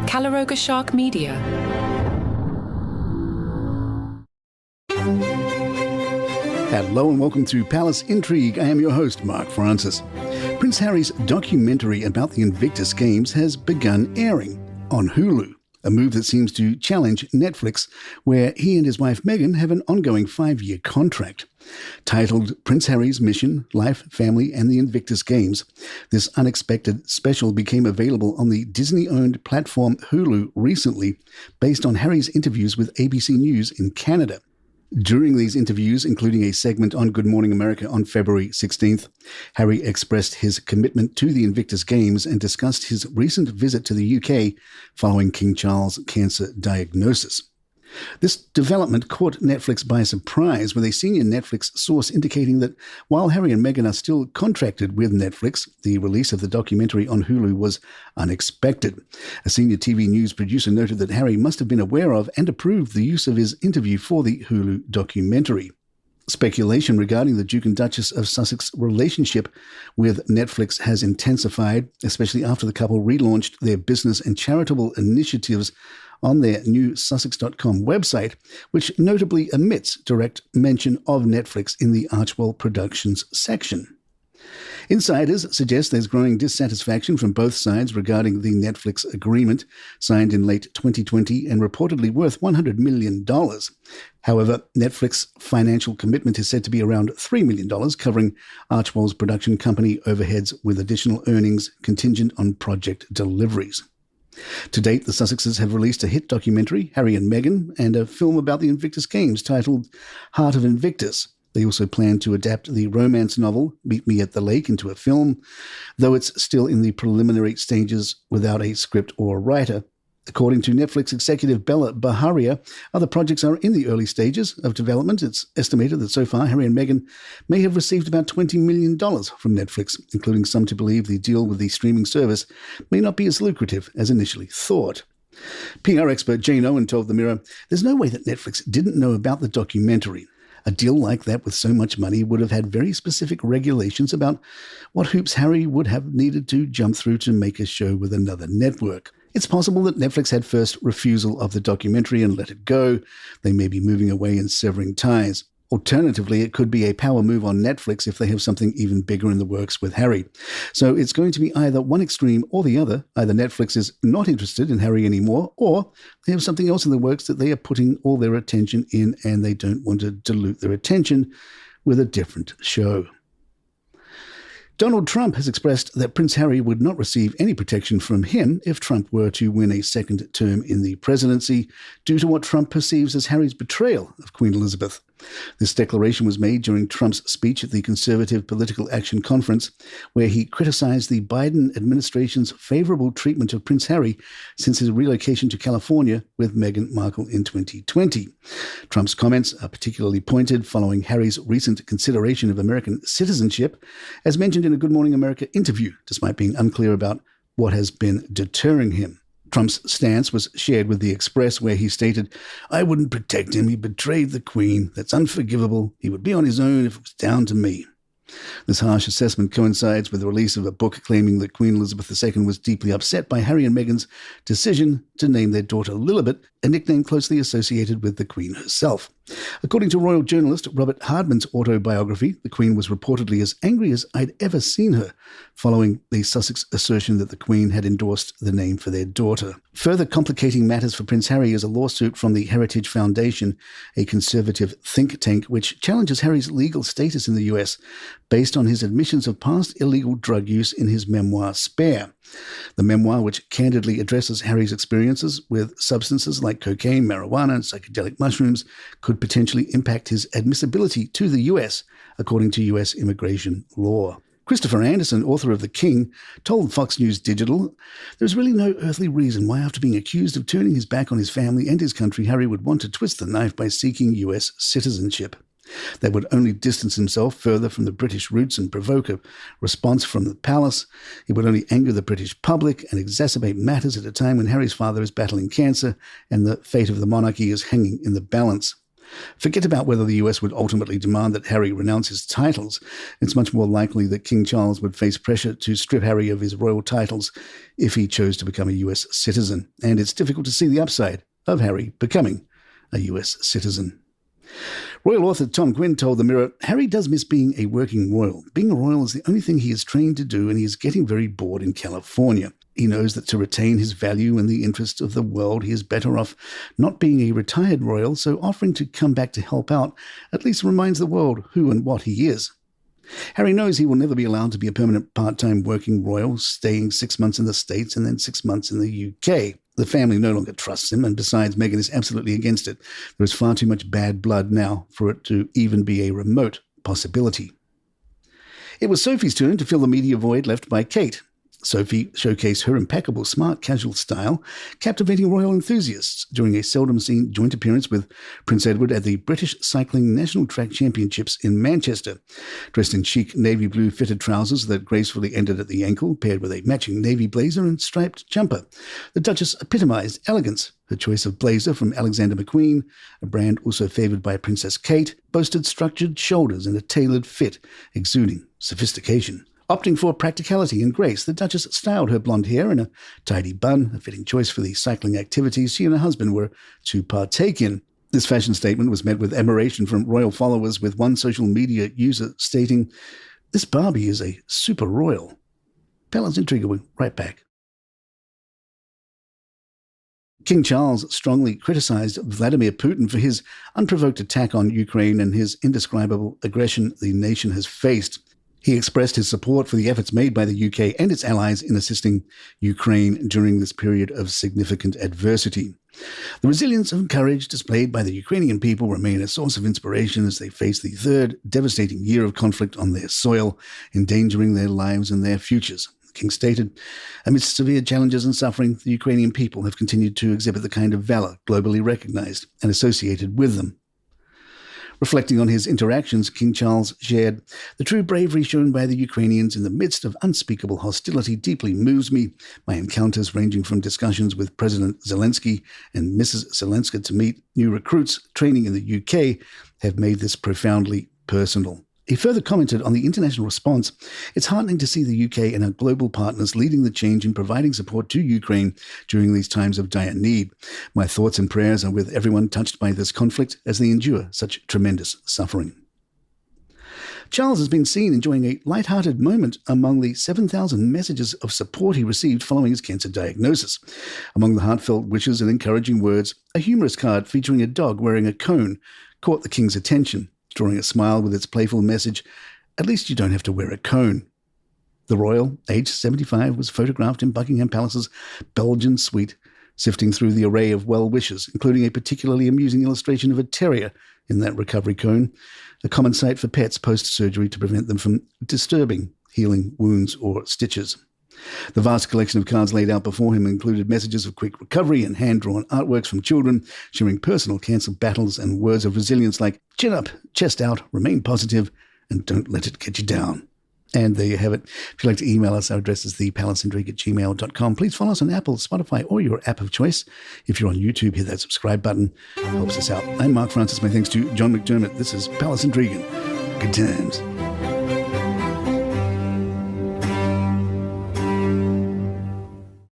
Calaroga Shark Media. Hello and welcome to Palace Intrigue. I am your host, Mark Francis. Prince Harry's documentary about the Invictus Games has begun airing on Hulu, a move that seems to challenge Netflix, where he and his wife Meghan have an ongoing 5-year contract. Titled Prince Harry's Mission, Life, Family and the Invictus Games, this unexpected special became available on the Disney-owned platform Hulu recently, based on Harry's interviews with ABC News in Canada. During these interviews, including a segment on Good Morning America on February 16th, Harry expressed his commitment to the Invictus Games and discussed his recent visit to the UK following King Charles' cancer diagnosis. This development caught Netflix by surprise, with a senior Netflix source indicating that while Harry and Meghan are still contracted with Netflix, the release of the documentary on Hulu was unexpected. A senior TV news producer noted that Harry must have been aware of and approved the use of his interview for the Hulu documentary. Speculation regarding the Duke and Duchess of Sussex relationship with Netflix has intensified, especially after the couple relaunched their business and charitable initiatives on their new Sussex.com website, which notably omits direct mention of Netflix in the Archwell Productions section. Insiders suggest there's growing dissatisfaction from both sides regarding the Netflix agreement, signed in late 2020 and reportedly worth $100 million. However, Netflix's financial commitment is said to be around $3 million, covering Archwell's production company overheads with additional earnings contingent on project deliveries. To date, the Sussexes have released a hit documentary, Harry and Meghan, and a film about the Invictus Games titled Heart of Invictus. They also plan to adapt the romance novel, Meet Me at the Lake, into a film, though it's still in the preliminary stages without a script or writer. According to Netflix executive Bella Baharia, other projects are in the early stages of development. It's estimated that so far Harry and Meghan may have received about $20 million from Netflix, including some to believe the deal with the streaming service may not be as lucrative as initially thought. PR expert Jane Owen told The Mirror, "There's no way that Netflix didn't know about the documentary. A deal like that with so much money would have had very specific regulations about what hoops Harry would have needed to jump through to make a show with another network. It's possible that Netflix had first refusal of the documentary and let it go. They may be moving away and severing ties. Alternatively, it could be a power move on Netflix if they have something even bigger in the works with Harry. So it's going to be either one extreme or the other. Either Netflix is not interested in Harry anymore, or they have something else in the works that they are putting all their attention in, and they don't want to dilute their attention with a different show." Donald Trump has expressed that Prince Harry would not receive any protection from him if Trump were to win a second term in the presidency, due to what Trump perceives as Harry's betrayal of Queen Elizabeth. This declaration was made during Trump's speech at the Conservative Political Action Conference, where he criticized the Biden administration's favorable treatment of Prince Harry since his relocation to California with Meghan Markle in 2020. Trump's comments are particularly pointed following Harry's recent consideration of American citizenship, as mentioned in a Good Morning America interview, despite being unclear about what has been deterring him. Trump's stance was shared with The Express, where he stated, "I wouldn't protect him. He betrayed the Queen. That's unforgivable. He would be on his own if it was down to me." This harsh assessment coincides with the release of a book claiming that Queen Elizabeth II was deeply upset by Harry and Meghan's decision to name their daughter Lilibet, a nickname closely associated with the Queen herself. According to royal journalist Robert Hardman's autobiography, the Queen was reportedly as angry as I'd ever seen her, following the Sussex assertion that the Queen had endorsed the name for their daughter. Further complicating matters for Prince Harry is a lawsuit from the Heritage Foundation, a conservative think tank which challenges Harry's legal status in the US based on his admissions of past illegal drug use in his memoir Spare. The memoir, which candidly addresses Harry's experiences with substances like cocaine, marijuana, and psychedelic mushrooms, could potentially impact his admissibility to the US, according to US immigration law. Christopher Anderson, author of The King, told Fox News Digital, "There's really no earthly reason why, after being accused of turning his back on his family and his country, Harry would want to twist the knife by seeking US citizenship. That would only distance himself further from the British roots and provoke a response from the palace. It would only anger the British public and exacerbate matters at a time when Harry's father is battling cancer and the fate of the monarchy is hanging in the balance. Forget about whether the US would ultimately demand that Harry renounce his titles. It's much more likely that King Charles would face pressure to strip Harry of his royal titles if he chose to become a US citizen. And it's difficult to see the upside of Harry becoming a US citizen. Royal author Tom Gwynn told the Mirror, "Harry does miss being a working royal. Being a royal is the only thing he is trained to do, and he is getting very bored in California. He knows that to retain his value in the interest of the world, he is better off not being a retired royal, so offering to come back to help out at least reminds the world who and what he is." Harry knows he will never be allowed to be a permanent part-time working royal, staying 6 months in the States and then 6 months in the UK. The family no longer trusts him, and besides, Meghan is absolutely against it. There is far too much bad blood now for it to even be a remote possibility. It was Sophie's turn to fill the media void left by Kate. Sophie showcased her impeccable, smart, casual style, captivating royal enthusiasts during a seldom-seen joint appearance with Prince Edward at the British Cycling National Track Championships in Manchester. Dressed in chic navy blue fitted trousers that gracefully ended at the ankle, paired with a matching navy blazer and striped jumper, the Duchess epitomised elegance. Her choice of blazer from Alexander McQueen, a brand also favoured by Princess Kate, boasted structured shoulders and a tailored fit, exuding sophistication. Opting for practicality and grace, the Duchess styled her blonde hair in a tidy bun, a fitting choice for the cycling activities she and her husband were to partake in. This fashion statement was met with admiration from royal followers, with one social media user stating, "This Barbie is a super royal." Palace Intrigue will be right back. King Charles strongly criticized Vladimir Putin for his unprovoked attack on Ukraine and his indescribable aggression the nation has faced. He expressed his support for the efforts made by the UK and its allies in assisting Ukraine during this period of significant adversity. The resilience and courage displayed by the Ukrainian people remain a source of inspiration as they face the third devastating year of conflict on their soil, endangering their lives and their futures. The king stated, "Amidst severe challenges and suffering, the Ukrainian people have continued to exhibit the kind of valor globally recognized and associated with them." Reflecting on his interactions, King Charles shared, "The true bravery shown by the Ukrainians in the midst of unspeakable hostility deeply moves me. My encounters, ranging from discussions with President Zelensky and Mrs. Zelensky to meet new recruits training in the UK, have made this profoundly personal." He further commented on the international response, "It's heartening to see the UK and our global partners leading the change in providing support to Ukraine during these times of dire need. My thoughts and prayers are with everyone touched by this conflict as they endure such tremendous suffering." Charles has been seen enjoying a light-hearted moment among the 7,000 messages of support he received following his cancer diagnosis. Among the heartfelt wishes and encouraging words, a humorous card featuring a dog wearing a cone caught the king's attention, drawing a smile with its playful message, "At least you don't have to wear a cone." The royal, aged 75, was photographed in Buckingham Palace's Belgian suite, sifting through the array of well-wishes, including a particularly amusing illustration of a terrier in that recovery cone, a common sight for pets post-surgery to prevent them from disturbing healing wounds or stitches. The vast collection of cards laid out before him included messages of quick recovery and hand-drawn artworks from children, sharing personal cancer battles and words of resilience like "chin up, chest out, remain positive, and don't let it get you down." And there you have it. If you'd like to email us, our address is thepalaceintrigue@gmail.com. Please follow us on Apple, Spotify, or your app of choice. If you're on YouTube, hit that subscribe button. It helps us out. I'm Mark Francis. My thanks to John McDermott. This is Palace Intrigue. Good times.